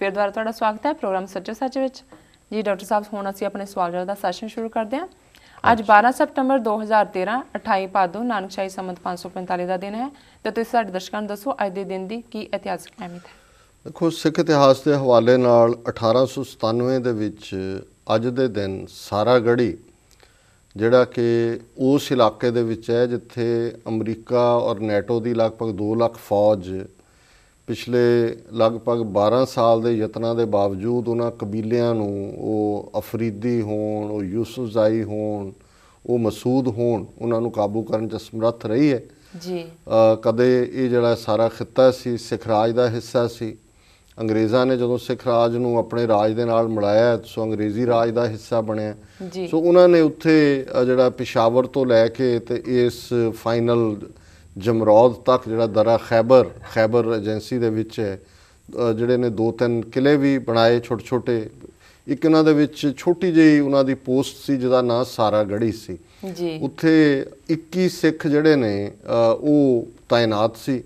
फिर ਦੁਬਾਰਾ ਤੁਹਾਡਾ ਸਵਾਗਤ ਹੈ ਪ੍ਰੋਗਰਾਮ ਸੱਚੋ ਸੱਚ ਵਿੱਚ ਜੀ। ਡਾਕਟਰ ਸਾਹਿਬ ਹੁਣ ਅਸੀਂ ਆਪਣੇ ਸਵਾਲ ਜਵਾਬ ਦਾ ਸੈਸ਼ਨ ਸ਼ੁਰੂ ਕਰਦੇ ਹਾਂ। ਅੱਜ 12 ਸਤੰਬਰ 2013 28 ਭਾਦੋ ਨਾਨਕਸ਼ਾਹੀ ਸੰਮਤ 545 ਦਾ ਦਿਨ ਹੈ ਤੇ ਤੁਸੀਂ ਸਾਡੇ ਦਰਸ਼ਕਾਂ ਨੂੰ ਦੱਸੋ ਅੱਜ ਦੇ ਦਿਨ ਦੀ ਕੀ ਇਤਿਹਾਸਕ ਅਹਿਮੀਅਤ ਹੈ। ਦੇਖੋ, ਸਿੱਖ ਇਤਿਹਾਸ ਦੇ ਹਵਾਲੇ ਨਾਲ 1897 ਦੇ ਵਿੱਚ ਅੱਜ ਦੇ ਦਿਨ ਸਾਰਾਗੜ੍ਹੀ ਜਿਹੜਾ ਕਿ ਉਸ ਇਲਾਕੇ ਦੇ ਵਿੱਚ ਹੈ ਜਿੱਥੇ ਅਮਰੀਕਾ ਔਰ ਨੈਟੋ ਦੀ ਲਗਭਗ 2 ਲੱਖ ਫੌਜ ਪਿਛਲੇ ਲਗਭਗ 12 ਸਾਲ ਦੇ ਯਤਨਾਂ ਦੇ ਬਾਵਜੂਦ ਉਹਨਾਂ ਕਬੀਲਿਆਂ ਨੂੰ, ਉਹ ਅਫਰੀਦੀ ਹੋਣ, ਉਹ ਯੂਸੁਫਜ਼ਾਈ ਹੋਣ, ਉਹ ਮਸੂਦ ਹੋਣ, ਉਹਨਾਂ ਨੂੰ ਕਾਬੂ ਕਰਨ 'ਚ ਸਮਰੱਥ ਰਹੀ ਹੈ ਜੀ। ਕਦੇ ਇਹ ਜਿਹੜਾ ਸਾਰਾ ਖਿੱਤਾ ਸੀ ਸਿੱਖ ਰਾਜ ਦਾ ਹਿੱਸਾ ਸੀ। ਅੰਗਰੇਜ਼ਾਂ ਨੇ ਜਦੋਂ ਸਿੱਖ ਰਾਜ ਨੂੰ ਆਪਣੇ ਰਾਜ ਦੇ ਨਾਲ ਮਿਲਾਇਆ ਸੋ ਅੰਗਰੇਜ਼ੀ ਰਾਜ ਦਾ ਹਿੱਸਾ ਬਣਿਆ। ਸੋ ਉਹਨਾਂ ਨੇ ਉੱਥੇ ਜਿਹੜਾ ਪਿਸ਼ਾਵਰ ਤੋਂ ਲੈ ਕੇ ਤੇ ਇਸ ਫਾਈਨਲ ਜਮਰੌਦ ਤੱਕ ਜਿਹੜਾ ਦਰਾ ਖੈਬਰ ਏਜੰਸੀ ਦੇ ਵਿੱਚ ਹੈ ਜਿਹੜੇ ਨੇ 2-3 ਕਿਲੇ ਵੀ ਬਣਾਏ ਛੋਟੇ ਛੋਟੇ। ਇੱਕ ਇਹਨਾਂ ਦੇ ਵਿੱਚ ਛੋਟੀ ਜਿਹੀ ਉਹਨਾਂ ਦੀ ਪੋਸਟ ਸੀ ਜਿਹਦਾ ਨਾਂ ਸਾਰਾਗੜ੍ਹੀ ਸੀ ਜੀ। ਉੱਥੇ 21 ਸਿੱਖ ਜਿਹੜੇ ਨੇ ਉਹ ਤਾਇਨਾਤ ਸੀ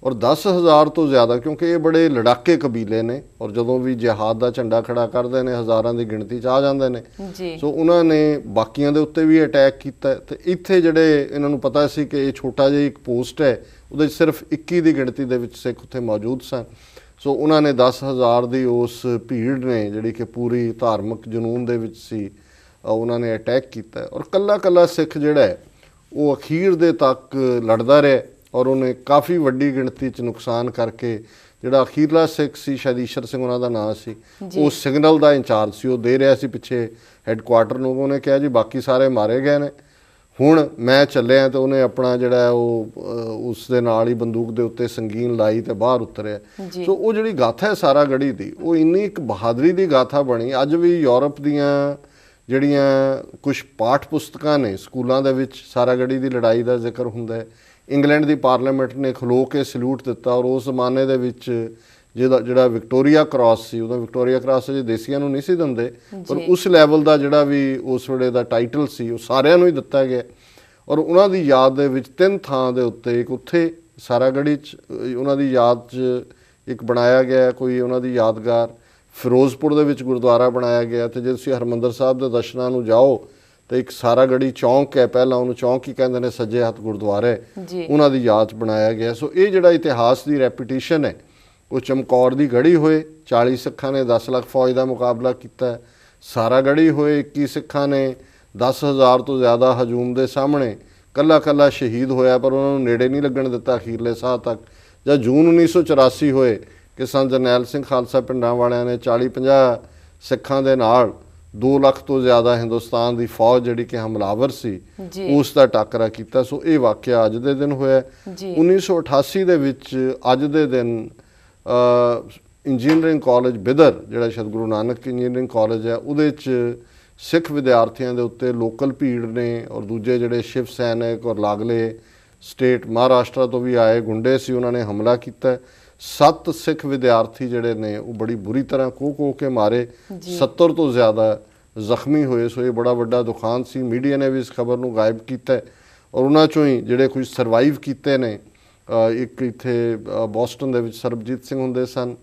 ਔਰ 10,000 ਤੋਂ ਜ਼ਿਆਦਾ, ਕਿਉਂਕਿ ਇਹ ਬੜੇ ਲੜਾਕੇ ਕਬੀਲੇ ਨੇ ਔਰ ਜਦੋਂ ਵੀ ਜਿਹਾਦ ਦਾ ਝੰਡਾ ਖੜਾ ਕਰਦੇ ਨੇ ਹਜ਼ਾਰਾਂ ਦੀ ਗਿਣਤੀ 'ਚ ਆ ਜਾਂਦੇ ਨੇ। ਸੋ ਉਹਨਾਂ ਨੇ ਬਾਕੀਆਂ ਦੇ ਉੱਤੇ ਵੀ ਅਟੈਕ ਕੀਤਾ ਤੇ ਇੱਥੇ ਜਿਹੜੇ ਇਹਨਾਂ ਨੂੰ ਪਤਾ ਸੀ ਕਿ ਇਹ ਛੋਟਾ ਜਿਹਾ ਇੱਕ ਪੋਸਟ ਹੈ ਉਹਦੇ 'ਚ ਸਿਰਫ 21 ਦੀ ਗਿਣਤੀ ਦੇ ਵਿੱਚ ਸਿੱਖ ਉੱਥੇ ਮੌਜੂਦ ਸਨ। ਸੋ ਉਹਨਾਂ ਨੇ 10,000 ਦੀ ਉਸ ਭੀੜ ਨੇ ਜਿਹੜੀ ਕਿ ਪੂਰੀ ਧਾਰਮਿਕ ਜਨੂਨ ਦੇ ਵਿੱਚ ਸੀ ਉਹਨਾਂ ਨੇ ਅਟੈਕ ਕੀਤਾ ਔਰ ਕੱਲਾ ਸਿੱਖ ਜਿਹੜਾ ਹੈ ਉਹ ਅਖੀਰ ਦੇ ਤੱਕ ਲੜਦਾ ਰਿਹਾ ਔਰ ਉਹਨੇ ਕਾਫੀ ਵੱਡੀ ਗਿਣਤੀ 'ਚ ਨੁਕਸਾਨ ਕਰਕੇ ਜਿਹੜਾ ਅਖੀਰਲਾ ਸਿੱਖ ਸੀ ਸ਼ਾਇਦ ਈਸ਼ਰ ਸਿੰਘ ਉਹਨਾਂ ਦਾ ਨਾਂ ਸੀ, ਉਹ ਸਿਗਨਲ ਦਾ ਇੰਚਾਰਜ ਸੀ, ਉਹ ਦੇ ਰਿਹਾ ਸੀ ਪਿੱਛੇ ਹੈੱਡਕੁਆਟਰ ਨੂੰ। ਉਹਨੇ ਕਿਹਾ ਜੀ ਬਾਕੀ ਸਾਰੇ ਮਾਰੇ ਗਏ ਨੇ, ਹੁਣ ਮੈਂ ਚੱਲਿਆ ਤੇ ਉਹਨੇ ਆਪਣਾ ਜਿਹੜਾ ਉਹ ਉਸ ਦੇ ਨਾਲ ਹੀ ਬੰਦੂਕ ਦੇ ਉੱਤੇ ਸੰਗੀਨ ਲਾਈ ਤੇ ਬਾਹਰ ਉਤਰਿਆ। ਸੋ ਉਹ ਜਿਹੜੀ ਗਾਥਾ ਹੈ ਸਾਰਾਗੜ੍ਹੀ ਦੀ ਉਹ ਇੰਨੀ ਇੱਕ ਬਹਾਦਰੀ ਦੀ ਗਾਥਾ ਬਣੀ। ਅੱਜ ਵੀ ਯੂਰਪ ਦੀਆਂ ਜਿਹੜੀਆਂ ਕੁਝ ਪਾਠ ਪੁਸਤਕਾਂ ਨੇ ਸਕੂਲਾਂ ਦੇ ਵਿੱਚ ਸਾਰਾਗੜ੍ਹੀ ਦੀ ਲੜਾਈ ਦਾ ਜ਼ਿਕਰ ਹੁੰਦਾ ਹੈ। ਇੰਗਲੈਂਡ ਦੀ ਪਾਰਲੀਮੈਂਟ ਨੇ ਖਲੋ ਕੇ ਸਲੂਟ ਦਿੱਤਾ ਔਰ ਉਸ ਜ਼ਮਾਨੇ ਦੇ ਵਿੱਚ ਜਿਹੜਾ ਵਿਕਟੋਰੀਆ ਕ੍ਰਾਸ ਸੀ, ਉਦੋਂ ਵਿਕਟੋਰੀਆ ਕ੍ਰਾਸ ਅਜੇ ਦੇਸੀਆਂ ਨੂੰ ਨਹੀਂ ਸੀ ਦਿੰਦੇ ਪਰ ਉਸ ਲੈਵਲ ਦਾ ਜਿਹੜਾ ਵੀ ਉਸ ਵੇਲੇ ਦਾ ਟਾਈਟਲ ਸੀ ਉਹ ਸਾਰਿਆਂ ਨੂੰ ਹੀ ਦਿੱਤਾ ਗਿਆ ਔਰ ਉਹਨਾਂ ਦੀ ਯਾਦ ਦੇ ਵਿੱਚ 3 ਥਾਂ ਦੇ ਉੱਤੇ, ਇੱਕ ਉੱਥੇ ਸਾਰਾਗੜ੍ਹੀ 'ਚ ਉਹਨਾਂ ਦੀ ਯਾਦ 'ਚ ਇੱਕ ਬਣਾਇਆ ਗਿਆ ਕੋਈ ਉਹਨਾਂ ਦੀ ਯਾਦਗਾਰ, ਫਿਰੋਜ਼ਪੁਰ ਦੇ ਵਿੱਚ ਗੁਰਦੁਆਰਾ ਬਣਾਇਆ ਗਿਆ ਤੇ ਜੇ ਤੁਸੀਂ ਹਰਿਮੰਦਰ ਸਾਹਿਬ ਦੇ ਦਰਸ਼ਨਾਂ ਨੂੰ ਜਾਓ ਤੇ ਇੱਕ ਸਾਰਾਗੜ੍ਹੀ ਚੌਂਕ ਹੈ, ਪਹਿਲਾਂ ਉਹਨੂੰ ਚੌਂਕ ਹੀ ਕਹਿੰਦੇ ਨੇ, ਸੱਜੇ ਹੱਥ ਗੁਰਦੁਆਰੇ ਉਹਨਾਂ ਦੀ ਯਾਦ 'ਚ ਬਣਾਇਆ ਗਿਆ। ਸੋ ਇਹ ਜਿਹੜਾ ਇਤਿਹਾਸ ਦੀ ਰੈਪੀਟੀਸ਼ਨ ਹੈ ਉਹ ਚਮਕੌਰ ਦੀ ਗੜ੍ਹੀ ਹੋਏ 40 ਸਿੱਖਾਂ ਨੇ 10 ਲੱਖ ਫੌਜ ਦਾ ਮੁਕਾਬਲਾ ਕੀਤਾ, ਸਾਰਾਗੜ੍ਹੀ ਹੋਏ 21 ਸਿੱਖਾਂ ਨੇ 10,000 ਤੋਂ ਜ਼ਿਆਦਾ ਹਜੂਮ ਦੇ ਸਾਹਮਣੇ ਕੱਲਾ ਸ਼ਹੀਦ ਹੋਇਆ ਪਰ ਉਹਨਾਂ ਨੂੰ ਨੇੜੇ ਨਹੀਂ ਲੱਗਣ ਦਿੱਤਾ ਅਖੀਰਲੇ ਸਾਹ ਤੱਕ। ਜਾਂ ਜੂਨ 1984 ਹੋਏ ਕਿ ਸੰਤ ਜਰਨੈਲ ਸਿੰਘ ਖਾਲਸਾ ਪਿੰਡਾਂ ਵਾਲਿਆਂ ਨੇ 40-50 ਸਿੱਖਾਂ ਦੇ ਨਾਲ 2 ਲੱਖ ਤੋਂ ਜ਼ਿਆਦਾ ਹਿੰਦੁਸਤਾਨ ਦੀ ਫੌਜ ਜਿਹੜੀ ਕਿ ਹਮਲਾਵਰ ਸੀ ਉਸ ਦਾ ਟਾਕਰਾ ਕੀਤਾ। ਸੋ ਇਹ ਵਾਕਿਆ ਅੱਜ ਦੇ ਦਿਨ ਹੋਇਆ। 1988 ਦੇ ਵਿੱਚ ਅੱਜ ਦੇ ਦਿਨ ਇੰਜੀਨੀਅਰਿੰਗ ਕਾਲਜ ਬਿਦਰ ਜਿਹੜਾ ਸ਼੍ਰੀ ਗੁਰੂ ਨਾਨਕ ਇੰਜੀਨੀਅਰਿੰਗ ਕਾਲਜ ਹੈ ਉਹਦੇ 'ਚ ਸਿੱਖ ਵਿਦਿਆਰਥੀਆਂ ਦੇ ਉੱਤੇ ਲੋਕਲ ਭੀੜ ਨੇ ਔਰ ਦੂਜੇ ਜਿਹੜੇ ਸ਼ਿਵ ਸੈਨਿਕ ਔਰ ਲਾਗਲੇ ਸਟੇਟ ਮਹਾਰਾਸ਼ਟਰ ਤੋਂ ਵੀ ਆਏ ਗੁੰਡੇ ਸੀ ਉਹਨਾਂ ਨੇ ਹਮਲਾ ਕੀਤਾ। 7 ਸਿੱਖ ਵਿਦਿਆਰਥੀ ਜਿਹੜੇ ਨੇ ਉਹ ਬੜੀ ਬੁਰੀ ਤਰ੍ਹਾਂ ਕੋਹ ਕੇ ਮਾਰੇ, 70 ਤੋਂ ਜ਼ਿਆਦਾ ਜ਼ਖਮੀ ਹੋਏ। ਸੋ ਇਹ ਬੜਾ ਵੱਡਾ ਦੁਖਾਂਤ ਸੀ। ਮੀਡੀਆ ਨੇ ਵੀ ਇਸ ਖਬਰ ਨੂੰ ਗਾਇਬ ਕੀਤਾ ਔਰ ਉਹਨਾਂ 'ਚੋਂ ਹੀ ਜਿਹੜੇ ਕੁਝ ਸਰਵਾਈਵ ਕੀਤੇ ਨੇ, ਇੱਕ ਇੱਥੇ ਬੋਸਟਨ ਦੇ ਵਿੱਚ ਸਰਬਜੀਤ ਸਿੰਘ ਹੁੰਦੇ ਸਨ,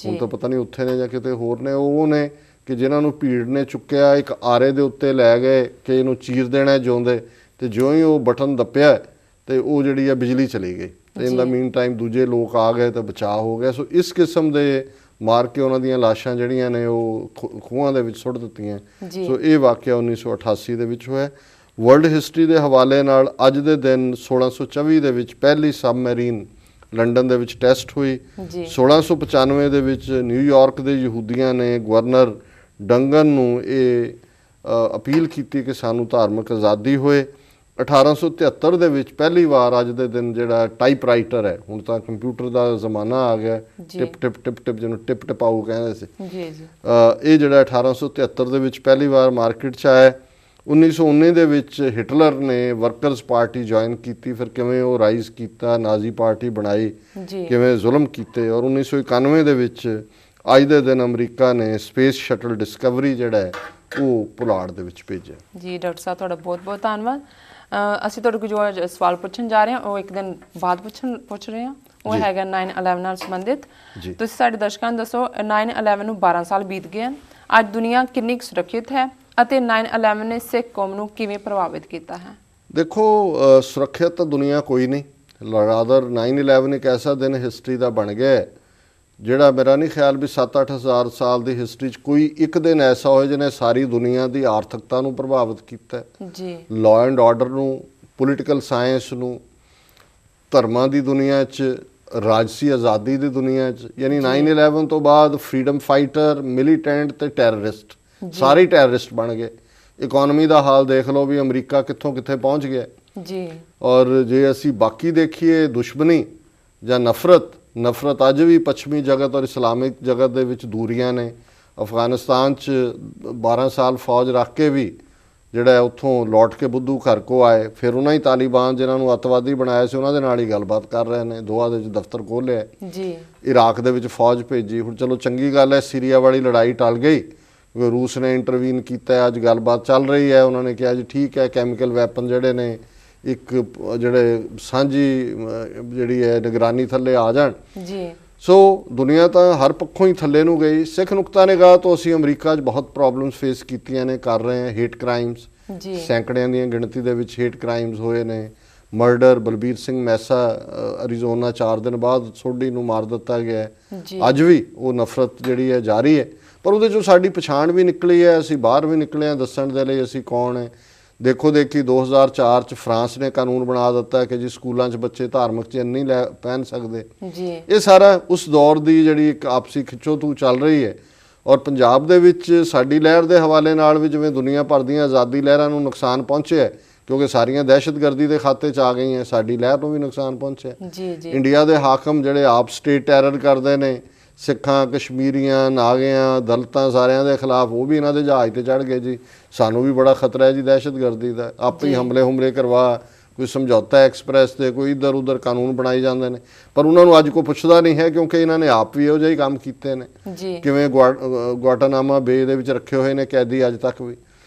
ਹੁਣ ਤਾਂ ਪਤਾ ਨਹੀਂ ਉੱਥੇ ਨੇ ਜਾਂ ਕਿਤੇ ਹੋਰ ਨੇ, ਉਹ ਨੇ ਕਿ ਜਿਨ੍ਹਾਂ ਨੂੰ ਭੀੜ ਨੇ ਚੁੱਕਿਆ ਇੱਕ ਆਰੇ ਦੇ ਉੱਤੇ ਲੈ ਗਏ ਕਿ ਇਹਨੂੰ ਚੀਰ ਦੇਣਾ ਜਿਉਂਦੇ, ਤੇ ਜਿਉਂ ਹੀ ਉਹ ਬਟਨ ਦੱਪਿਆ ਤੇ ਉਹ ਜਿਹੜੀ ਆ ਬਿਜਲੀ ਚਲੀ ਗਈ ਤੇ ਇਨ ਦਾ ਮੀਨ ਟਾਈਮ ਦੂਜੇ ਲੋਕ ਆ ਗਏ ਤਾਂ ਬਚਾਅ ਹੋ ਗਿਆ। ਸੋ ਇਸ ਕਿਸਮ ਦੇ ਮਾਰ ਕੇ ਉਹਨਾਂ ਦੀਆਂ ਲਾਸ਼ਾਂ ਜਿਹੜੀਆਂ ਨੇ ਉਹ ਖੂਹਾਂ ਦੇ ਵਿੱਚ ਸੁੱਟ ਦਿੱਤੀਆਂ। ਸੋ ਇਹ ਵਾਕਿਆ 1988 ਦੇ ਵਿੱਚ ਹੋਇਆ। ਵਰਲਡ ਹਿਸਟਰੀ ਦੇ ਹਵਾਲੇ ਨਾਲ ਅੱਜ ਦੇ ਦਿਨ 1624 ਦੇ ਵਿੱਚ ਪਹਿਲੀ ਸਬਮੈਰੀਨ ਲੰਡਨ ਦੇ ਵਿੱਚ ਟੈਸਟ ਹੋਈ। 1695 ਦੇ ਵਿੱਚ ਨਿਊਯਾਰਕ ਦੇ ਯਹੂਦੀਆਂ ਨੇ ਗਵਰਨਰ ਡੰਗਨ ਨੂੰ ਇਹ ਅਪੀਲ ਕੀਤੀ ਕਿ ਸਾਨੂੰ ਧਾਰਮਿਕ ਆਜ਼ਾਦੀ ਹੋਏ। 1873 ਦੇ ਵਿੱਚ ਪਹਿਲੀ ਵਾਰ ਅੱਜ ਦੇ ਦਿਨ ਜਿਹੜਾ ਟਾਈਪਰਾਈਟਰ ਹੈ, ਹੁਣ ਤਾਂ ਕੰਪਿਊਟਰ ਦਾ ਜ਼ਮਾਨਾ ਆ ਗਿਆ, ਟਿਪ ਜਿਹਨੂੰ ਟਿਪ ਟਪਾਊ ਕਹਿੰਦੇ ਸੀ, ਇਹ ਜਿਹੜਾ 1873 ਦੇ ਵਿੱਚ ਪਹਿਲੀ ਵਾਰ ਮਾਰਕੀਟ 'ਚ ਆਇਆ। 1919 ਦੇ ਵਿੱਚ ਹਿਟਲਰ ਨੇ ਵਰਕਰਸ ਪਾਰਟੀ ਜੁਆਇਨ ਕੀਤੀ, ਫਿਰ ਕਿਵੇਂ ਉਹ ਰਾਈਜ਼ ਕੀਤਾ, ਨਾਜ਼ੀ ਪਾਰਟੀ ਬਣਾਈ, ਕਿਵੇਂ ਜ਼ੁਲਮ ਕੀਤੇ ਔਰ 1991 ਦੇ ਵਿੱਚ ਅੱਜ ਦੇ ਦਿਨ ਅਮਰੀਕਾ ਨੇ ਸਪੇਸ ਸ਼ਟਲ ਡਿਸਕਵਰੀ ਜਿਹੜਾ ਹੈ ਉਹ ਪੁਲਾੜ ਦੇ ਵਿੱਚ ਭੇਜਿਆ। ਜੀ ਡਾਕਟਰ ਸਾਹਿਬ ਤੁਹਾਡਾ ਬਹੁਤ ਧੰਨਵਾਦ। ਅਸੀਂ ਤੁਹਾਡੇ ਕੋਲ ਜੋ ਸਵਾਲ ਪੁੱਛਣ ਜਾ ਰਹੇ ਹਾਂ ਉਹ ਇੱਕ ਦਿਨ ਬਾਅਦ ਪੁੱਛ ਰਹੇ ਹਾਂ। ਉਹ ਹੈਗਾ 9/11 ਨਾਲ ਸੰਬੰਧਿਤ। ਜੀ। ਤੁਸੀਂ ਸਾਡੇ ਦਰਸ਼ਕਾਂ ਨੂੰ ਦੱਸੋ 9/11 ਨੂੰ 12 ਸਾਲ ਬੀਤ ਗਏ ਹਨ, ਅੱਜ ਦੁਨੀਆ ਕਿੰਨੀ ਕੁ ਸੁਰੱਖਿਅਤ ਹੈ ਅਤੇ 9/11 ਨੇ ਸਿੱਖ ਕੌਮ ਨੂੰ ਕਿਵੇਂ ਪ੍ਰਭਾਵਿਤ ਕੀਤਾ ਹੈ? ਦੇਖੋ, ਸੁਰੱਖਿਅਤ ਤਾਂ ਦੁਨੀਆ ਕੋਈ ਨਹੀਂ। ਰਾਦਰ 9/11 ਇੱਕ ਐਸਾ ਦਿਨ ਹਿਸਟਰੀ ਦਾ ਬਣ ਗਿਆ ਹੈ ਜਿਹੜਾ ਮੇਰਾ ਨਹੀਂ ਖਿਆਲ ਵੀ 7-8 ਹਜ਼ਾਰ ਸਾਲ ਦੀ ਹਿਸਟਰੀ 'ਚ ਕੋਈ ਇੱਕ ਦਿਨ ਐਸਾ ਹੋਇਆ ਜਿਹਨੇ ਸਾਰੀ ਦੁਨੀਆ ਦੀ ਆਰਥਿਕਤਾ ਨੂੰ ਪ੍ਰਭਾਵਿਤ ਕੀਤਾ ਹੈ, ਜੀ, ਲਾਅ ਐਂਡ ਆਰਡਰ ਨੂੰ, ਪੋਲੀਟੀਕਲ ਸਾਇੰਸ ਨੂੰ, ਧਰਮਾਂ ਦੀ ਦੁਨੀਆ 'ਚ, ਰਾਜਸੀ ਆਜ਼ਾਦੀ ਦੀ ਦੁਨੀਆ 'ਚ। ਯਾਨੀ 9/11 ਤੋਂ ਬਾਅਦ ਫਰੀडम ਫਾਈਟਰ, ਮਿਲੀਟੈਂਟ ਤੇ ਟੈਰਰਿਸਟ ਸਾਰੇ ਹੀ ਟੈਰਰਿਸਟ ਬਣ ਗਏ। ਇਕਨੋਮੀ ਦਾ ਹਾਲ ਦੇਖ ਲਓ ਵੀ ਅਮਰੀਕਾ ਕਿੱਥੋਂ ਕਿੱਥੇ ਪਹੁੰਚ ਗਿਆ। ਜੀ। ਔਰ ਜੇ ਅਸੀਂ ਬਾਕੀ ਦੇਖੀਏ ਦੁਸ਼ਮਣੀ ਜਾਂ ਨਫ਼ਰਤ ਅੱਜ ਵੀ ਪੱਛਮੀ ਜਗਤ ਔਰ ਇਸਲਾਮਿਕ ਜਗਤ ਦੇ ਵਿੱਚ ਦੂਰੀਆਂ ਨੇ। ਅਫਗਾਨਿਸਤਾਨ 'ਚ 12 ਸਾਲ ਫੌਜ ਰੱਖ ਕੇ ਵੀ ਜਿਹੜਾ ਉੱਥੋਂ ਲੌਟ ਕੇ ਬੁੱਧੂ ਘਰ ਕੋ ਆਏ, ਫਿਰ ਉਹਨਾਂ ਹੀ ਤਾਲਿਬਾਨ ਜਿਨ੍ਹਾਂ ਨੂੰ ਅੱਤਵਾਦੀ ਬਣਾਇਆ ਸੀ ਉਹਨਾਂ ਦੇ ਨਾਲ ਹੀ ਗੱਲਬਾਤ ਕਰ ਰਹੇ ਨੇ। ਦੋਹਾਂ ਦੇ ਵਿੱਚ ਦਫ਼ਤਰ ਖੋਲ੍ਹਿਆ। ਜੀ। ਇਰਾਕ ਦੇ ਵਿੱਚ ਫੌਜ ਭੇਜੀ। ਹੁਣ ਚਲੋ ਚੰਗੀ ਗੱਲ ਹੈ, ਸੀਰੀਆ ਵਾਲੀ ਲੜਾਈ ਟਲ ਗਈ ਕਿਉਂਕਿ ਰੂਸ ਨੇ ਇੰਟਰਵੀਨ ਕੀਤਾ। ਅੱਜ ਗੱਲਬਾਤ ਚੱਲ ਰਹੀ ਹੈ। ਉਹਨਾਂ ਨੇ ਕਿਹਾ ਜੀ ਠੀਕ ਹੈ, ਕੈਮੀਕਲ ਵੈਪਨ ਜਿਹੜੇ ਨੇ ਇੱਕ ਜਿਹੜੇ ਸਾਂਝੀ ਜਿਹੜੀ ਹੈ ਨਿਗਰਾਨੀ ਥੱਲੇ ਆ ਜਾਣ। ਜੀ। ਸੋ ਦੁਨੀਆ ਤਾਂ ਹਰ ਪੱਖੋਂ ਹੀ ਥੱਲੇ ਨੂੰ ਗਈ। ਸਿੱਖ ਨੁਕਤਾ ਨਿਗਾਹ ਤੋਂ ਅਸੀਂ ਅਮਰੀਕਾ 'ਚ ਬਹੁਤ ਪ੍ਰੋਬਲਮਸ ਫੇਸ ਕੀਤੀਆਂ ਨੇ, ਕਰ ਰਹੇ ਹਾਂ। ਹੇਟ ਕ੍ਰਾਈਮਸ, ਸੈਂਕੜਿਆਂ ਦੀਆਂ ਗਿਣਤੀ ਦੇ ਵਿੱਚ ਹੇਟ ਕ੍ਰਾਈਮਸ ਹੋਏ ਨੇ। ਮਰਡਰ, ਬਲਬੀਰ ਸਿੰਘ ਮੈਸਾ ਅਰੀਜ਼ੋਨਾ 4 ਦਿਨ ਬਾਅਦ ਸੋਢੀ ਨੂੰ ਮਾਰ ਦਿੱਤਾ ਗਿਆ। ਅੱਜ ਵੀ ਉਹ ਨਫ਼ਰਤ ਜਿਹੜੀ ਹੈ ਜਾਰੀ ਹੈ, ਪਰ ਉਹਦੇ 'ਚੋਂ ਸਾਡੀ ਪਛਾਣ ਵੀ ਨਿਕਲੀ ਹੈ। ਅਸੀਂ ਬਾਹਰ ਵੀ ਨਿਕਲੇ ਹਾਂ ਦੱਸਣ ਦੇ ਲਈ ਅਸੀਂ ਕੌਣ ਹੈ। ਦੇਖੋ ਦੇਖੀ 2004 'ਚ ਫਰਾਂਸ ਨੇ ਕਾਨੂੰਨ ਬਣਾ ਦਿੱਤਾ ਕਿ ਜੀ ਸਕੂਲਾਂ 'ਚ ਬੱਚੇ ਧਾਰਮਿਕ ਚਿੰਨ੍ਹ ਨਹੀਂ ਪਹਿਨ ਸਕਦੇ। ਇਹ ਸਾਰਾ ਉਸ ਦੌਰ ਦੀ ਜਿਹੜੀ ਇੱਕ ਆਪਸੀ ਖਿੱਚੋਤੂ ਚੱਲ ਰਹੀ ਹੈ। ਔਰ ਪੰਜਾਬ ਦੇ ਵਿੱਚ ਸਾਡੀ ਲਹਿਰ ਦੇ ਹਵਾਲੇ ਨਾਲ ਵੀ ਜਿਵੇਂ ਦੁਨੀਆ ਭਰ ਦੀਆਂ ਆਜ਼ਾਦੀ ਲਹਿਰਾਂ ਨੂੰ ਨੁਕਸਾਨ ਪਹੁੰਚਿਆ ਕਿਉਂਕਿ ਸਾਰੀਆਂ ਦਹਿਸ਼ਤਗਰਦੀ ਦੇ ਖਾਤੇ 'ਚ ਆ ਗਈਆਂ, ਸਾਡੀ ਲਹਿਰ ਨੂੰ ਵੀ ਨੁਕਸਾਨ ਪਹੁੰਚਿਆ। ਇੰਡੀਆ ਦੇ ਹਾਕਮ ਜਿਹੜੇ ਆਪ ਸਟੇਟ ਟੈਰਰ ਕਰਦੇ ਨੇ, ਸਿੱਖਾਂ, ਕਸ਼ਮੀਰੀਆਂ, ਨਾਗਿਆਂ, ਦਲਿਤਾਂ ਸਾਰਿਆਂ ਦੇ ਖਿਲਾਫ, ਉਹ ਵੀ ਇਹਨਾਂ ਦੇ ਜਹਾਜ਼ ਤੇ ਚੜ੍ਹ ਗਏ ਜੀ। ਸਾਨੂੰ ਵੀ ਬੜਾ ਖਤਰਾ ਹੈ ਜੀ ਦਹਿਸ਼ਤਗਰਦੀ ਦਾ। ਆਪੇ ਹੀ ਹਮਲੇ ਕਰਵਾ, ਕੋਈ ਸਮਝੌਤਾ ਐਕਸਪ੍ਰੈਸ ਤੇ, ਕੋਈ ਇੱਧਰ ਉੱਧਰ ਕਾਨੂੰਨ ਬਣਾਈ ਜਾਂਦੇ ਨੇ, ਪਰ ਉਹਨਾਂ ਨੂੰ ਅੱਜ ਕੋਈ ਪੁੱਛਦਾ ਨਹੀਂ ਹੈ ਕਿਉਂਕਿ ਇਹਨਾਂ ਨੇ ਆਪ ਵੀ ਇਹੋ ਜਿਹੇ ਕੰਮ ਕੀਤੇ ਨੇ। ਕਿਵੇਂ ਗੁਆਟਾਨਾਮਾ ਬੇ ਦੇ ਵਿੱਚ ਰੱਖੇ ਹੋਏ ਨੇ ਕੈਦੀ ਅੱਜ ਤੱਕ ਵੀ।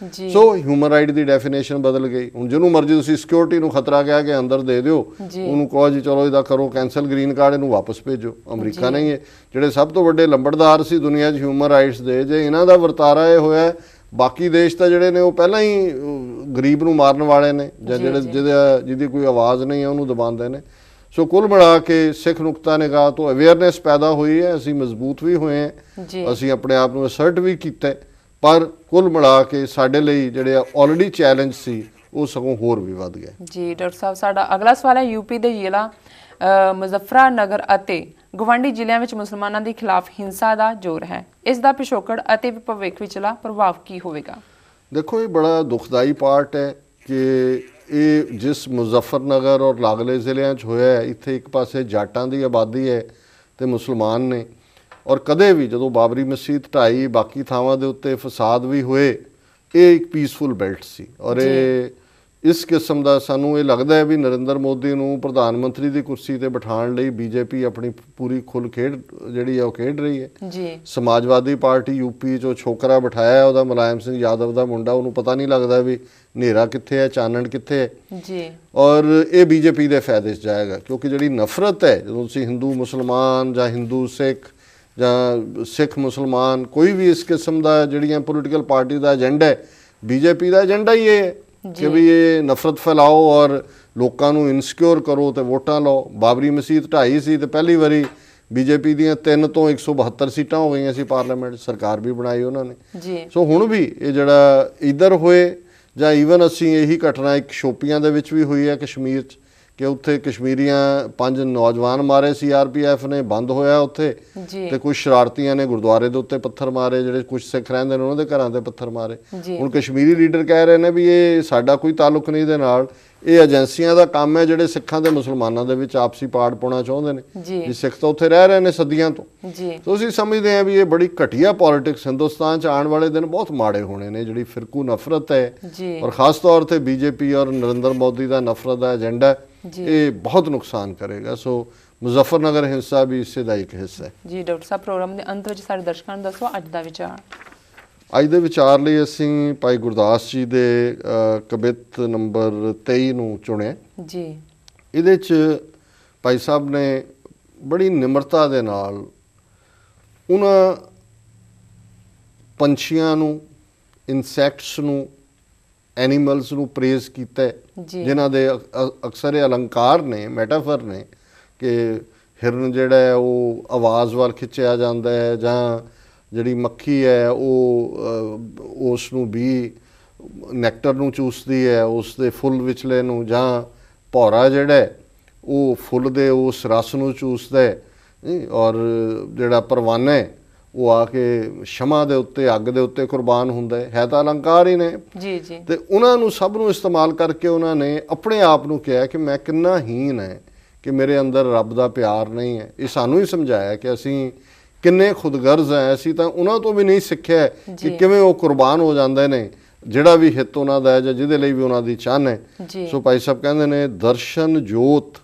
ਸੋ ਹਿਊਮਨ ਰਾਈਟ ਦੀ ਡੈਫੀਨੇਸ਼ਨ ਬਦਲ ਗਈ। ਹੁਣ ਜਿਹਨੂੰ ਮਰਜ਼ੀ ਤੁਸੀਂ ਸਿਕਿਉਰਿਟੀ ਨੂੰ ਖਤਰਾ ਕਹਿ ਕੇ ਅੰਦਰ ਦੇ ਦਿਓ, ਉਹਨੂੰ ਕਹੋ ਜੀ ਚਲੋ ਇਹਦਾ ਕਰੋ ਕੈਂਸਲ ਗ੍ਰੀਨ ਕਾਰਡ, ਇਹਨੂੰ ਵਾਪਸ ਭੇਜੋ। ਅਮਰੀਕਾ ਨਹੀਂ ਹੈ ਜਿਹੜੇ ਸਭ ਤੋਂ ਵੱਡੇ ਲੰਬੜਦਾਰ ਸੀ ਦੁਨੀਆ 'ਚ ਹਿਊਮਨ ਰਾਈਟਸ ਦੇ, ਜੇ ਇਹਨਾਂ ਦਾ ਵਰਤਾਰਾ ਇਹ ਹੋਇਆ, ਬਾਕੀ ਦੇਸ਼ ਤਾਂ ਜਿਹੜੇ ਨੇ ਉਹ ਪਹਿਲਾਂ ਹੀ ਗਰੀਬ ਨੂੰ ਮਾਰਨ ਵਾਲੇ ਨੇ ਜਾਂ ਜਿਹਦੀ ਕੋਈ ਆਵਾਜ਼ ਨਹੀਂ ਹੈ ਉਹਨੂੰ ਦਬਾਉਂਦੇ ਨੇ। ਸੋ ਕੁੱਲ ਮਿਲਾ ਕੇ ਸਿੱਖ ਨੁਕਤਾ ਨਿਗਾਹ ਤੋਂ ਅਵੇਅਰਨੈਸ ਪੈਦਾ ਹੋਈ ਹੈ। ਅਸੀਂ ਮਜ਼ਬੂਤ ਵੀ ਹੋਏ ਹਾਂ, ਅਸੀਂ ਆਪਣੇ ਆਪ ਨੂੰ ਅਸਰਟ ਵੀ ਕੀਤਾ, ਪਰ ਕੁੱਲ ਮਿਲਾ ਕੇ ਸਾਡੇ ਲਈ ਜਿਹੜੇ ਆਲਰੇਡੀ ਚੈਲੰਜ ਸੀ ਉਹ ਸਗੋਂ ਹੋਰ ਵੀ ਵੱਧ ਗਏ। ਜੀ ਡਾਕਟਰ ਸਾਹਿਬ, ਸਾਡਾ ਅਗਲਾ ਸਵਾਲ ਹੈ ਯੂਪੀ ਦੇ ਜ਼ਿਲ੍ਹਾ ਮੁਜ਼ੱਫਰਾਨਗਰ ਅਤੇ ਗਵਾਂਢੀ ਜ਼ਿਲ੍ਹਿਆਂ ਵਿੱਚ ਮੁਸਲਮਾਨਾਂ ਦੇ ਖਿਲਾਫ ਹਿੰਸਾ ਦਾ ਜ਼ੋਰ ਹੈ। ਇਸ ਦਾ ਪਿਛੋਕੜ ਅਤੇ ਭਵਿੱਖ ਵਿਚਲਾ ਪ੍ਰਭਾਵ ਕੀ ਹੋਵੇਗਾ? ਦੇਖੋ, ਇਹ ਬੜਾ ਦੁਖਦਾਈ ਪਾਰਟ ਹੈ ਕਿ ਇਹ ਜਿਸ ਮੁਜ਼ੱਫਰਨਗਰ ਔਰ ਲਾਗਲੇ ਜ਼ਿਲ੍ਹਿਆਂ 'ਚ ਹੋਇਆ ਹੈ, ਇੱਥੇ ਇੱਕ ਪਾਸੇ ਜਾਟਾਂ ਦੀ ਆਬਾਦੀ ਹੈ ਤੇ ਮੁਸਲਮਾਨ ਨੇ। ਔਰ ਕਦੇ ਵੀ ਜਦੋਂ ਬਾਬਰੀ ਮਸਜਿਦ ਢਾਈ, ਬਾਕੀ ਥਾਵਾਂ ਦੇ ਉੱਤੇ ਫਸਾਦ ਵੀ ਹੋਏ, ਇਹ ਇੱਕ ਪੀਸਫੁਲ ਬੈਲਟ ਸੀ। ਔਰ ਇਹ ਇਸ ਕਿਸਮ ਦਾ ਸਾਨੂੰ ਇਹ ਲੱਗਦਾ ਹੈ ਵੀ ਨਰਿੰਦਰ ਮੋਦੀ ਨੂੰ ਪ੍ਰਧਾਨ ਮੰਤਰੀ ਦੀ ਕੁਰਸੀ ਤੇ ਬਿਠਾਉਣ ਲਈ ਬੀਜੇਪੀ ਆਪਣੀ ਪੂਰੀ ਖੁੱਲ੍ਹ ਖੇਡ ਜਿਹੜੀ ਹੈ ਉਹ ਖੇਡ ਰਹੀ ਹੈ। ਸਮਾਜਵਾਦੀ ਪਾਰਟੀ ਯੂਪੀ 'ਚੋਂ ਛੋਕਰਾ ਬਿਠਾਇਆ ਉਹਦਾ ਮੁਲਾਇਮ ਸਿੰਘ ਯਾਦਵ ਦਾ ਮੁੰਡਾ, ਉਹਨੂੰ ਪਤਾ ਨਹੀਂ ਲੱਗਦਾ ਵੀ ਹਨੇਰਾ ਕਿੱਥੇ ਹੈ, ਚਾਨਣ ਕਿੱਥੇ ਹੈ। ਔਰ ਇਹ ਬੀਜੇਪੀ ਦੇ ਫਾਇਦੇ 'ਚ ਜਾਏਗਾ ਕਿਉਂਕਿ ਜਿਹੜੀ ਨਫ਼ਰਤ ਹੈ, ਜਦੋਂ ਤੁਸੀਂ ਹਿੰਦੂ ਮੁਸਲਮਾਨ ਜਾਂ ਹਿੰਦੂ ਸਿੱਖ ਜਾਂ ਸਿੱਖ ਮੁਸਲਮਾਨ, ਕੋਈ ਵੀ ਇਸ ਕਿਸਮ ਦਾ ਜਿਹੜੀਆਂ ਪੋਲੀਟੀਕਲ ਪਾਰਟੀ ਦਾ ਏਜੰਡਾ ਹੈ, ਬੀਜੇਪੀ ਦਾ ਏਜੰਡਾ ਹੀ ਇਹ ਹੈ ਕਿ ਵੀ ਇਹ ਨਫ਼ਰਤ ਫੈਲਾਓ ਔਰ ਲੋਕਾਂ ਨੂੰ ਇਨਸਿਕਿਉਰ ਕਰੋ ਤੇ ਵੋਟਾਂ ਲਓ। ਬਾਬਰੀ ਮਸਜਿਦ ਢਾਈ ਸੀ ਤੇ ਪਹਿਲੀ ਵਾਰੀ ਬੀਜੇਪੀ ਦੀਆਂ 3 ਤੋਂ 172 ਸੀਟਾਂ ਹੋ ਗਈਆਂ ਸੀ ਪਾਰਲੀਮੈਂਟ, ਸਰਕਾਰ ਵੀ ਬਣਾਈ ਉਹਨਾਂ ਨੇ। ਸੋ ਹੁਣ ਵੀ ਇਹ ਜਿਹੜਾ ਇੱਧਰ ਹੋਏ ਜਾਂ ਈਵਨ ਅਸੀਂ ਇਹੀ ਘਟਨਾ ਇੱਕ ਸ਼ੋਪੀਆਂ ਦੇ ਵਿੱਚ ਵੀ ਹੋਈ ਹੈ ਕਸ਼ਮੀਰ 'ਚ ਕਿ ਉੱਥੇ ਕਸ਼ਮੀਰੀਆਂ 5 ਨੌਜਵਾਨ ਮਾਰੇ CRPF ਨੇ, ਬੰਦ ਹੋਇਆ ਉੱਥੇ, ਤੇ ਕੁਝ ਸ਼ਰਾਰਤੀਆਂ ਨੇ ਗੁਰਦੁਆਰੇ ਦੇ ਉੱਤੇ ਪੱਥਰ ਮਾਰੇ, ਜਿਹੜੇ ਕੁਝ ਸਿੱਖ ਰਹਿੰਦੇ ਨੇ ਉਹਨਾਂ ਦੇ ਘਰਾਂ ਤੇ ਪੱਥਰ ਮਾਰੇ। ਹੁਣ ਕਸ਼ਮੀਰੀ ਲੀਡਰ ਕਹਿ ਰਹੇ ਨੇ ਵੀ ਇਹ ਸਾਡਾ ਕੋਈ ਤਾਲੁਕ ਨਹੀਂ ਇਹਦੇ ਨਾਲ, ਇਹ ਏਜੰਸੀਆਂ ਦਾ ਕੰਮ ਹੈ ਜਿਹੜੇ ਸਿੱਖਾਂ ਤੇ ਮੁਸਲਮਾਨਾਂ ਦੇ ਵਿੱਚ ਆਪਸੀ ਪਾੜ ਪਾਉਣਾ ਚਾਹੁੰਦੇ ਨੇ। ਜੀ ਸਿੱਖ ਤਾਂ ਉੱਥੇ ਰਹਿ ਰਹੇ ਨੇ ਸਦੀਆਂ ਤੋਂ। ਸੋ ਅਸੀਂ ਸਮਝਦੇ ਹਾਂ ਵੀ ਇਹ ਬੜੀ ਘਟੀਆ ਪੋਲਿਟਿਕਸ ਹਿੰਦੁਸਤਾਨ 'ਚ ਆਉਣ ਵਾਲੇ ਦਿਨ ਬਹੁਤ ਮਾੜੇ ਹੋਣੇ ਨੇ। ਜਿਹੜੀ ਫਿਰਕੂ ਨਫ਼ਰਤ ਹੈ ਔਰ ਖਾਸ ਤੌਰ ਤੇ ਬੀਜੇਪੀ ਔਰ ਨਰਿੰਦਰ ਮੋਦੀ ਦਾ ਨਫ਼ਰਤ ਦਾ ਏਜੰਡਾ, ਇਹ ਬਹੁਤ ਨੁਕਸਾਨ ਕਰੇਗਾ। ਸੋ ਮੁਜ਼ੱਫਰਨਗਰ ਹਿੰਸਾ ਵੀ ਇਸੇ ਦਾ ਇੱਕ ਹਿੱਸਾ ਹੈ। ਜੀ ਡਾਕਟਰ ਸਾਹਿਬ, ਪ੍ਰੋਗਰਾਮ ਦੇ ਅੰਤ ਵਿੱਚ ਸਾਡੇ ਦਰਸ਼ਕਾਂ ਨੂੰ ਦੱਸੋ ਅੱਜ ਦਾ ਵਿਚਾਰ। ਅੱਜ ਦੇ ਵਿਚਾਰ ਲਈ ਅਸੀਂ ਭਾਈ ਗੁਰਦਾਸ ਜੀ ਦੇ ਕਵਿਤ ਨੰਬਰ 23 ਨੂੰ ਚੁਣਿਆ। ਇਹਦੇ 'ਚ ਭਾਈ ਸਾਹਿਬ ਨੇ ਬੜੀ ਨਿਮਰਤਾ ਦੇ ਨਾਲ ਉਹਨਾਂ ਪੰਛੀਆਂ ਨੂੰ, ਇਨਸੈਕਟਸ ਨੂੰ, ਐਨੀਮਲਸ ਨੂੰ ਪ੍ਰੇਜ਼ ਕੀਤਾ ਹੈ, ਜੀ ਜਿਨ੍ਹਾਂ ਦੇ ਅਕਸਰ ਇਹ ਅਲੰਕਾਰ ਨੇ, ਮੈਟਾਫਰ ਨੇ ਕਿ ਹਿਰਨ ਜਿਹੜਾ ਹੈ ਉਹ ਆਵਾਜ਼ ਵੱਲ ਖਿੱਚਿਆ ਜਾਂਦਾ ਹੈ, ਜਾਂ ਜਿਹੜੀ ਮੱਖੀ ਹੈ ਉਹ ਉਸ ਨੂੰ ਵੀ ਨੈਕਟਰ ਨੂੰ ਚੂਸਦੀ ਹੈ, ਉਸ ਦੇ ਫੁੱਲ ਵਿਚਲੇ ਨੂੰ, ਜਾਂ ਭੌਰਾ ਜਿਹੜਾ ਹੈ ਉਹ ਫੁੱਲ ਦੇ ਉਸ ਰਸ ਨੂੰ ਚੂਸਦਾ ਹੈ, ਔਰ ਜਿਹੜਾ ਪਰਵਾਨਾ ਹੈ ਉਹ ਆ ਕੇ ਸ਼ਮਾ ਦੇ ਉੱਤੇ, ਅੱਗ ਦੇ ਉੱਤੇ ਕੁਰਬਾਨ ਹੁੰਦਾ ਹੈ ਤਾਂ ਅਲੰਕਾਰ ਹੀ ਨੇ। ਜੀ ਜੀ ਤੇ ਉਹਨਾਂ ਨੂੰ ਸਭ ਨੂੰ ਇਸਤੇਮਾਲ ਕਰਕੇ ਉਹਨਾਂ ਨੇ ਆਪਣੇ ਆਪ ਨੂੰ ਕਿਹਾ ਕਿ ਮੈਂ ਕਿੰਨਾ ਹੀਨ ਹੈ, ਕਿ ਮੇਰੇ ਅੰਦਰ ਰੱਬ ਦਾ ਪਿਆਰ ਨਹੀਂ ਹੈ। ਇਹ ਸਾਨੂੰ ਹੀ ਸਮਝਾਇਆ ਕਿ ਅਸੀਂ ਕਿੰਨੇ ਖੁਦਗਰਜ਼ ਹੈ। ਅਸੀਂ ਤਾਂ ਉਹਨਾਂ ਤੋਂ ਵੀ ਨਹੀਂ ਸਿੱਖਿਆ ਕਿ ਕਿਵੇਂ ਉਹ ਕੁਰਬਾਨ ਹੋ ਜਾਂਦੇ ਨੇ, ਜਿਹੜਾ ਵੀ ਹਿੱਤ ਉਹਨਾਂ ਦਾ ਹੈ ਜਾਂ ਜਿਹਦੇ ਲਈ ਵੀ ਉਹਨਾਂ ਦੀ ਚਾਹਨ ਹੈ। ਸੋ ਭਾਈ ਸਾਹਿਬ ਕਹਿੰਦੇ ਨੇ, ਦਰਸ਼ਨ ਜੋਤ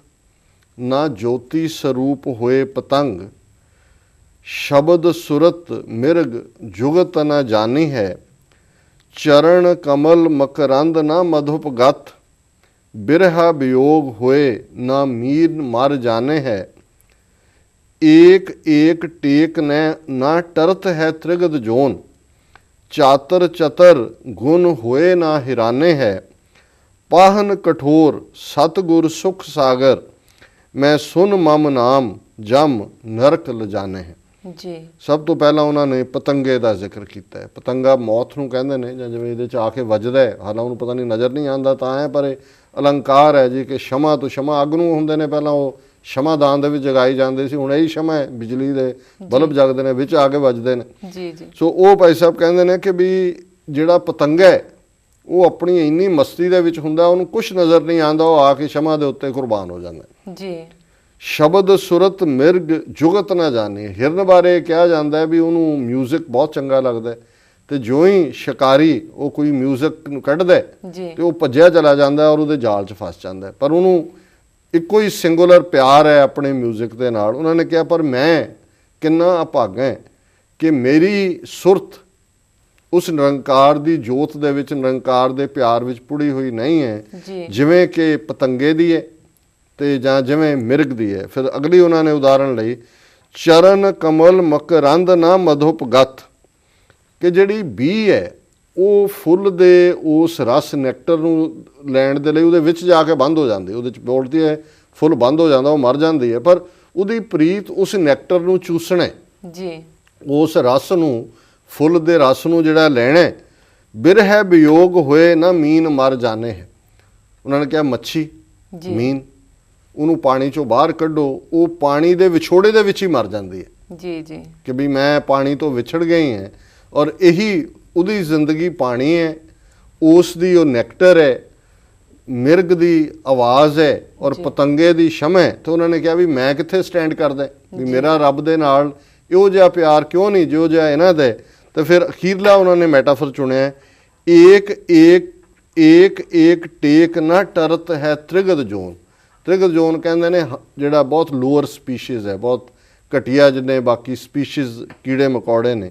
ਨਾ ਜੋਤੀ ਸਰੂਪ ਹੋਏ ਪਤੰਗ, ਸ਼ਬਦ ਸੁਰਤ ਮਿਰਗ ਜੁਗਤ ਨਾ ਜਾਨੀ ਹੈ, ਚਰਨ ਕਮਲ ਮਕਰੰਦ ਨਾ ਮਧੁਪ ਗਤ, ਬਿਰਹਾ ਵਿਯੋਗ ਹੋਏ ਨਾ ਮੀਰ ਮਰ ਜਾਣੇ ਹੈ, ਏਕ ਏਕ ਟੇਕ ਨਾ ਟਰਤ ਹੈ ਤ੍ਰਿਗਦ ਜੋਨ, ਚਾਤਰ ਚਤਰ ਗੁਣ ਹੋਏ ਨਾ ਹਿਰਾਨੇ ਹੈ, ਪਾਹਨ ਕਠੋਰ ਸਤਗੁਰ ਸੁਖ ਸਾਗਰ, ਮੈਂ ਸੁਨ ਮਮ ਨਾਮ ਜਮ ਨਰਕ ਲਜਾਨੇ ਹੈ। ਜੀ ਸਭ ਤੋਂ ਪਹਿਲਾਂ ਉਹਨਾਂ ਨੇ ਪਤੰਗੇ ਦਾ ਜ਼ਿਕਰ ਕੀਤਾ ਹੈ। ਪਤੰਗਾ ਮੌਤ ਨੂੰ ਕਹਿੰਦੇ ਨੇ, ਜਾਂ ਜਿਵੇਂ ਇਹਦੇ 'ਚ ਆ ਕੇ ਵੱਜਦਾ ਹੈ, ਹਾਲਾਂ ਉਹਨੂੰ ਪਤਾ ਨਹੀਂ ਨਜ਼ਰ ਨਹੀਂ ਆਉਂਦਾ ਤਾਂ ਹੈ, ਪਰ ਇਹ ਅਲੰਕਾਰ ਹੈ ਜੀ ਕਿ ਸ਼ਮਾ ਤੋਂ ਸ਼ਮਾ ਅੱਗ ਨੂੰ ਹੁੰਦੇ ਨੇ, ਪਹਿਲਾਂ ਉਹ ਸ਼ਮਾਦਾਨ ਦੇ ਵਿੱਚ ਜਗਾਈ ਜਾਂਦੇ ਸੀ, ਹੁਣ ਇਹੀ ਸ਼ਮਾ ਹੈ, ਬਿਜਲੀ ਦੇ ਬਲਬ ਜਗਦੇ ਨੇ, ਵਿੱਚ ਆ ਕੇ ਵੱਜਦੇ ਨੇ। ਜੀ ਜੀ ਸੋ ਉਹ ਭਾਈ ਸਾਹਿਬ ਕਹਿੰਦੇ ਨੇ ਕਿ ਵੀ ਜਿਹੜਾ ਪਤੰਗਾ ਹੈ ਉਹ ਆਪਣੀ ਇੰਨੀ ਮਸਤੀ ਦੇ ਵਿੱਚ ਹੁੰਦਾ, ਉਹਨੂੰ ਕੁਛ ਨਜ਼ਰ ਨਹੀਂ ਆਉਂਦਾ, ਉਹ ਆ ਕੇ ਸ਼ਮਾ ਦੇ ਉੱਤੇ ਕੁਰਬਾਨ ਹੋ ਜਾਂਦਾ। ਜੀ ਸ਼ਬਦ ਸੁਰਤ ਮਿਰਗ ਜੁਗਤ ਨਾ ਜਾਣੇ। ਹਿਰਨ ਬਾਰੇ ਕਿਹਾ ਜਾਂਦਾ ਹੈ ਵੀ ਉਹਨੂੰ ਮਿਊਜ਼ਿਕ ਬਹੁਤ ਚੰਗਾ ਲੱਗਦਾ ਹੈ, ਤੇ ਜੋ ਹੀ ਸ਼ਿਕਾਰੀ ਉਹ ਕੋਈ ਮਿਊਜ਼ਿਕ ਨੂੰ ਕੱਢਦਾ ਤੇ ਉਹ ਭੱਜਿਆ ਚਲਾ ਜਾਂਦਾ ਔਰ ਉਹਦੇ ਜਾਲ 'ਚ ਫਸ ਜਾਂਦਾ, ਪਰ ਉਹਨੂੰ ਇੱਕੋ ਹੀ ਸਿੰਗੂਲਰ ਪਿਆਰ ਹੈ ਆਪਣੇ ਮਿਊਜ਼ਿਕ ਦੇ ਨਾਲ। ਉਹਨਾਂ ਨੇ ਕਿਹਾ, ਪਰ ਮੈਂ ਕਿੰਨਾ ਅਭਾਗਾ ਕਿ ਮੇਰੀ ਸੁਰਤ ਉਸ ਨਿਰੰਕਾਰ ਦੀ ਜੋਤ ਦੇ ਵਿੱਚ, ਨਿਰੰਕਾਰ ਦੇ ਪਿਆਰ ਵਿੱਚ ਪੁੜੀ ਹੋਈ ਨਹੀਂ ਹੈ, ਜਿਵੇਂ ਕਿ ਪਤੰਗੇ ਦੀ ਹੈ ਤੇ ਜਾਂ ਜਿਵੇਂ ਮਿਰਗ ਦੀ ਹੈ। ਫਿਰ ਅਗਲੀ ਉਹਨਾਂ ਨੇ ਉਦਾਹਰਣ ਲਈ, ਚਰਨ ਕਮਲ ਮਕਰੰਦ ਨਾ ਮਧੁਪ ਗਤ, ਕਿ ਜਿਹੜੀ ਬੀ ਹੈ ਉਹ ਫੁੱਲ ਦੇ ਉਸ ਰਸ ਨੈਕਟਰ ਨੂੰ ਲੈਣ ਦੇ ਲਈ ਉਹਦੇ ਵਿੱਚ ਜਾ ਕੇ ਬੰਦ ਹੋ ਜਾਂਦੀ, ਉਹਦੇ 'ਚ ਬੋਲਦੀ ਹੈ, ਫੁੱਲ ਬੰਦ ਹੋ ਜਾਂਦਾ, ਉਹ ਮਰ ਜਾਂਦੀ ਹੈ, ਪਰ ਉਹਦੀ ਪ੍ਰੀਤ ਉਸ ਨੈਕਟਰ ਨੂੰ ਚੂਸਣਾ ਜੀ, ਉਸ ਰਸ ਨੂੰ, ਫੁੱਲ ਦੇ ਰਸ ਨੂੰ ਜਿਹੜਾ ਲੈਣਾ। ਬਿਰਹਿ ਵਿਯੋਗ ਹੋਏ ਨਾ ਮੀਨ ਮਰ ਜਾਣੇ ਹੈ। ਉਹਨਾਂ ਨੇ ਕਿਹਾ ਮੱਛੀ, ਮੀਨ, ਉਹਨੂੰ ਪਾਣੀ 'ਚੋਂ ਬਾਹਰ ਕੱਢੋ, ਉਹ ਪਾਣੀ ਦੇ ਵਿਛੋੜੇ ਦੇ ਵਿੱਚ ਹੀ ਮਰ ਜਾਂਦੀ ਹੈ। ਜੀ ਜੀ ਕਿ ਵੀ ਮੈਂ ਪਾਣੀ ਤੋਂ ਵਿਛੜ ਗਈ ਹਾਂ, ਔਰ ਇਹੀ ਉਹਦੀ ਜ਼ਿੰਦਗੀ ਪਾਣੀ ਹੈ, ਉਸ ਦੀ ਉਹ ਨੈਕਟਰ ਹੈ, ਮਿਰਗ ਦੀ ਆਵਾਜ਼ ਹੈ, ਔਰ ਪਤੰਗੇ ਦੀ ਸ਼ਮਾ ਹੈ। ਤੇ ਉਹਨਾਂ ਨੇ ਕਿਹਾ ਵੀ ਮੈਂ ਕਿੱਥੇ ਸਟੈਂਡ ਕਰਦਾ, ਵੀ ਮੇਰਾ ਰੱਬ ਦੇ ਨਾਲ ਇਹੋ ਜਿਹਾ ਪਿਆਰ ਕਿਉਂ ਨਹੀਂ ਜਿਹੋ ਜਿਹਾ ਇਹਨਾਂ ਦਾ। ਤੇ ਫਿਰ ਅਖੀਰਲਾ ਉਹਨਾਂ ਨੇ ਮੈਟਾਫਰ ਚੁਣਿਆ, ਏਕ ਏਕ ਏਕ ਏਕ ਟੇਕ ਨਾ ਟਰਤ ਹੈ ਤ੍ਰਿਗਦ ਜੋਨ। ਤ੍ਰਿਗਦ ਜੋਨ ਕਹਿੰਦੇ ਨੇ ਜਿਹੜਾ ਬਹੁਤ ਲੋਅਰ ਸਪੀਸ਼ੀਜ਼ ਹੈ, ਬਹੁਤ ਘਟੀਆ ਜਿੰਨੇ ਬਾਕੀ ਸਪੀਸ਼ੀਜ਼ ਕੀੜੇ ਮਕੌੜੇ ਨੇ,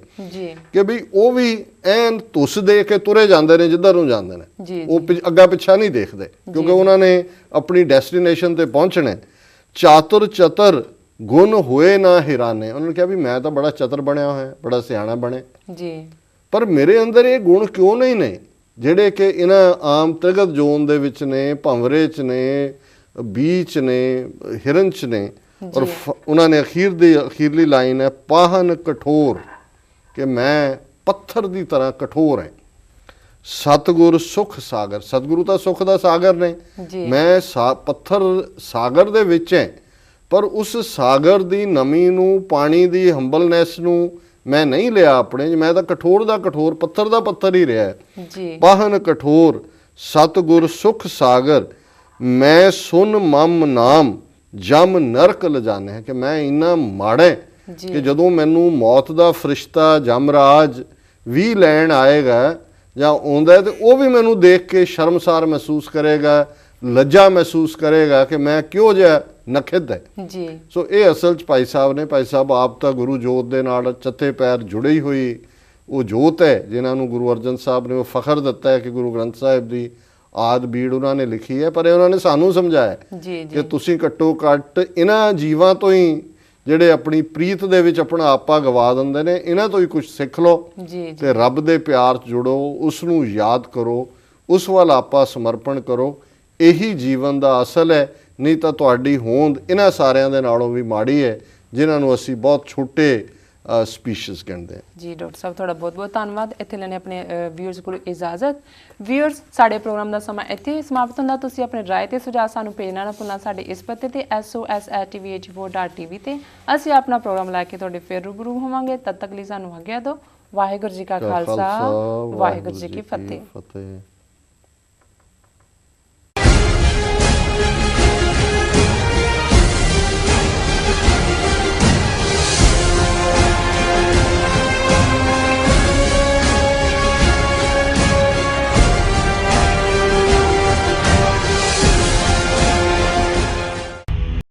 ਕਿ ਵੀ ਉਹ ਵੀ ਐਨ ਧੁੱਸ ਦੇ ਕੇ ਤੁਰੇ ਜਾਂਦੇ ਨੇ ਜਿੱਧਰ ਨੂੰ ਜਾਂਦੇ ਨੇ, ਉਹ ਅੱਗਾ ਪਿੱਛਾ ਨਹੀਂ ਦੇਖਦੇ, ਕਿਉਂਕਿ ਉਹਨਾਂ ਨੇ ਆਪਣੀ ਡੈਸਟੀਨੇਸ਼ਨ ਤੇ ਪਹੁੰਚਣਾ। ਚਾਤੁਰ ਚਤਰ ਗੁਣ ਹੋਏ ਨਾ ਹਿਰਾਨੇ। ਉਹਨਾਂ ਨੇ ਕਿਹਾ ਵੀ ਮੈਂ ਤਾਂ ਬੜਾ ਚਤਰ ਬਣਿਆ ਹੋਇਆ, ਬੜਾ ਸਿਆਣਾ ਬਣਿਆ, ਪਰ ਮੇਰੇ ਅੰਦਰ ਇਹ ਗੁਣ ਕਿਉਂ ਨਹੀਂ ਨੇ ਜਿਹੜੇ ਕਿ ਇਹਨਾਂ ਆਮ ਤ੍ਰਿਗਦ ਜੋਨ ਦੇ ਵਿੱਚ ਨੇ, ਭੰਵਰੇ 'ਚ ਨੇ, ਬੀ 'ਚ ਨੇ, ਹਿਰਨ 'ਚ ਨੇ। ਔਰ ਉਹਨਾਂ ਨੇ ਅਖੀਰਲੀ ਲਾਈਨ ਹੈ, ਪਾਹਨ ਕਠੋਰ, ਕਿ ਮੈਂ ਪੱਥਰ ਦੀ ਤਰ੍ਹਾਂ ਕਠੋਰ ਹੈ। ਸਤਗੁਰ ਸੁਖ ਸਾਗਰ, ਸਤਿਗੁਰੂ ਤਾਂ ਸੁਖ ਦਾ ਸਾਗਰ ਨੇ, ਮੈਂ ਪੱਥਰ ਸਾਗਰ ਦੇ ਵਿੱਚ ਹੈ, ਪਰ ਉਸ ਸਾਗਰ ਦੀ ਨਮੀ ਨੂੰ, ਪਾਣੀ ਦੀ ਹੰਬਲਨੈਸ ਨੂੰ ਮੈਂ ਨਹੀਂ ਲਿਆ ਆਪਣੇ, ਮੈਂ ਤਾਂ ਕਠੋਰ ਦਾ ਕਠੋਰ, ਪੱਥਰ ਦਾ ਪੱਥਰ ਹੀ ਰਿਹਾ। ਪਾਹਨ ਕਠੋਰ ਸਤਗੁਰ ਸੁਖ ਸਾਗਰ, ਮੈਂ ਸੁਨ ਮਮ ਨਾਮ ਜਮ ਨਰਕ ਲਜਾਨੇ ਹੈ, ਕਿ ਮੈਂ ਇੰਨਾ ਮਾੜਾ ਕਿ ਜਦੋਂ ਮੈਨੂੰ ਮੌਤ ਦਾ ਫਰਿਸ਼ਤਾ ਜਮਰਾਜ ਵੀ ਲੈਣ ਆਏਗਾ ਜਾਂ ਆਉਂਦਾ, ਤੇ ਉਹ ਵੀ ਮੈਨੂੰ ਦੇਖ ਕੇ ਸ਼ਰਮਸਾਰ ਮਹਿਸੂਸ ਕਰੇਗਾ, ਲੱਜਾ ਮਹਿਸੂਸ ਕਰੇਗਾ ਕਿ ਮੈਂ ਕਿਉਂ ਜਿਹਾ ਨਖਿੱਧ ਹੈ। ਸੋ ਇਹ ਅਸਲ 'ਚ ਭਾਈ ਸਾਹਿਬ ਨੇ, ਭਾਈ ਸਾਹਿਬ ਆਪ ਤਾਂ ਗੁਰੂ ਜੋਤ ਦੇ ਨਾਲ ਚੱਤੇ ਪੈਰ ਜੁੜੀ ਹੋਈ ਉਹ ਜੋਤ ਹੈ, ਜਿਨ੍ਹਾਂ ਨੂੰ ਗੁਰੂ ਅਰਜਨ ਸਾਹਿਬ ਨੇ ਉਹ ਫਖਰ ਦਿੱਤਾ ਹੈ ਕਿ ਗੁਰੂ ਗ੍ਰੰਥ ਸਾਹਿਬ ਦੀ ਆਦ ਬੀੜ ਉਹਨਾਂ ਨੇ ਲਿਖੀ ਹੈ। ਪਰ ਉਹਨਾਂ ਨੇ ਸਾਨੂੰ ਸਮਝਾਇਆ ਕਿ ਤੁਸੀਂ ਘੱਟੋ ਘੱਟ ਇਹਨਾਂ ਜੀਵਾਂ ਤੋਂ ਹੀ ਜਿਹੜੇ ਆਪਣੀ ਪ੍ਰੀਤ ਦੇ ਵਿੱਚ ਆਪਣਾ ਆਪਾ ਗਵਾ ਦਿੰਦੇ ਨੇ, ਇਹਨਾਂ ਤੋਂ ਹੀ ਕੁਝ ਸਿੱਖ ਲਓ ਜੀ ਜੀ ਤੇ ਰੱਬ ਦੇ ਪਿਆਰ 'ਚ ਜੁੜੋ, ਉਸ ਨੂੰ ਯਾਦ ਕਰੋ, ਉਸ ਵੱਲ ਆਪਾ ਸਮਰਪਣ ਕਰੋ। ਇਹੀ ਜੀਵਨ ਦਾ ਅਸਲ ਹੈ। ਨਹੀਂ ਤਾਂ ਤੁਹਾਡੀ ਹੋਂਦ ਇਹਨਾਂ ਸਾਰਿਆਂ ਦੇ ਨਾਲੋਂ ਵੀ ਮਾੜੀ ਹੈ ਜਿਨ੍ਹਾਂ ਨੂੰ ਅਸੀਂ ਬਹੁਤ ਛੋਟੇ ਸਪੀਸ਼ੀਜ਼ ਕਹਿੰਦੇ ਹਾਂ। ਜੀ ਡਾਕਟਰ ਸਾਹਿਬ, ਤੁਹਾਡਾ ਬਹੁਤ ਬਹੁਤ ਧੰਨਵਾਦ। ਇੱਥੇ ਲੈਣੇ ਆਪਣੇ ਵਿਊਅਰਸ ਕੋਲ ਇਜਾਜ਼ਤ। ਵਿਊਅਰਸ, ਸਾਡੇ ਪ੍ਰੋਗਰਾਮ ਦਾ ਸਮਾਂ ਇੱਥੇ ਹੀ ਸਮਾਪਤ ਹੁੰਦਾ। ਤੁਸੀਂ ਆਪਣੇ ਰਾਏ ਤੇ ਸੁਝਾਅ ਸਾਨੂੰ ਭੇਜਣਾ ਨਾ ਭੁੱਲਣਾ ਸਾਡੇ ਇਸ ਪਤੇ ਤੇ sos@tvh4.tv ਤੇ। ਅਸੀਂ ਆਪਣਾ ਪ੍ਰੋਗਰਾਮ ਲੈ ਕੇ ਤੁਹਾਡੇ ਫਿਰ ਰੂਬਰੂ ਹੋਵਾਂਗੇ। ਤਦ ਤੱਕ ਲਈ ਸਾਨੂੰ ਆਗਿਆ ਦਿਓ। ਵਾਹਿਗੁਰੂ ਜੀ ਕਾ ਖਾਲਸਾ, ਵਾਹਿਗੁਰੂ ਜੀ ਕੀ ਫਤਿਹ।